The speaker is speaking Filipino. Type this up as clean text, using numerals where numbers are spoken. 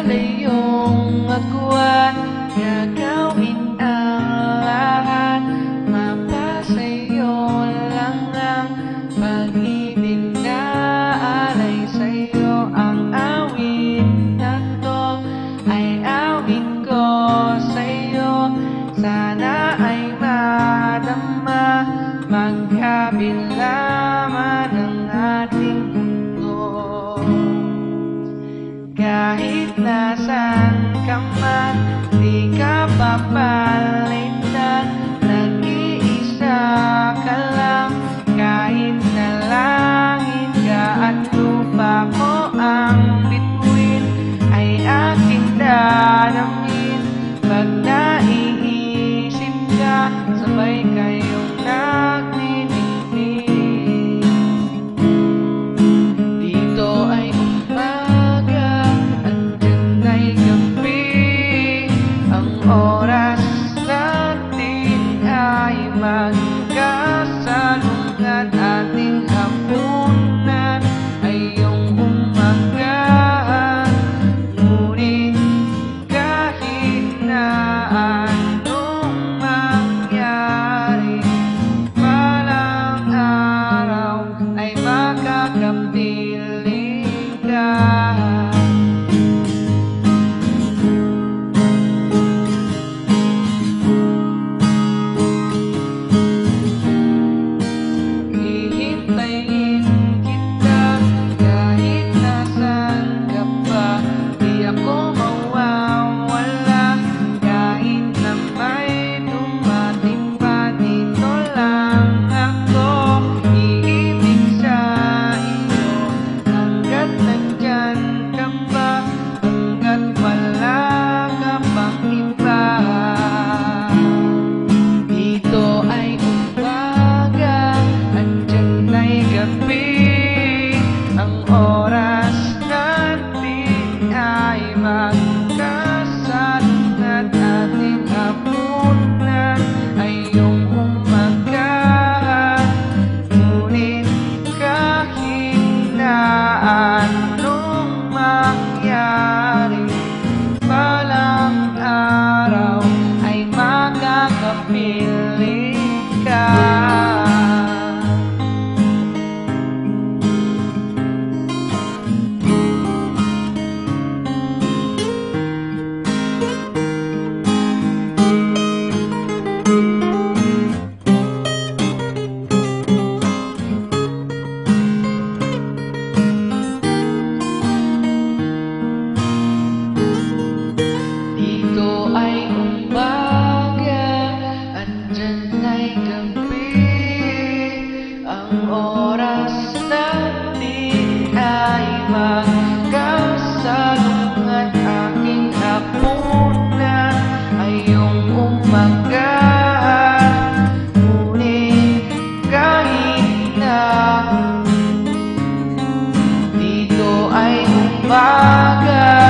malayong agwan, gagawin ang lahat, mapasayo lang ang pag-ibig na alay sa'yo. Ang awit na to ay awit ko sa'yo, sana ay madama magkabila man ang ating mundo. Kahit nasan ka man, di ka papalitan, nag-iisa ka lang. Kahit na langit ka at lupa ko ang bituin, ay aking dadamin. Pag naiisip ka, sabay kayong nagniningning. Dito ay umaga, andyan ay gabi, ang oras natin ay magkasalungat. Ating hapunan ay iyong umaga, ngunit kahit na anong mangyari, balang araw ay makakapiling ka. Hihintayin kita kahit nasan ka pa, di ako mawawala. Kahit na may dumating pa, dito lang ako iibig sa iyo. Hanggat nandyan ka pa, hanggat wala ka pang iba. Dito ay umaga, andyan ay gabi, ang oras natin ay magkasalungat. Ating hapunan ay iyong umaga, ngunit kahit na anong mangyari, balang araw ay makakapiling ka. Dito ay umaga, andyan ay gabi, ang oras natin ay magkasalungat. Aking hapunan ay iyong umaga, ngunit kahit na dito ay umaga,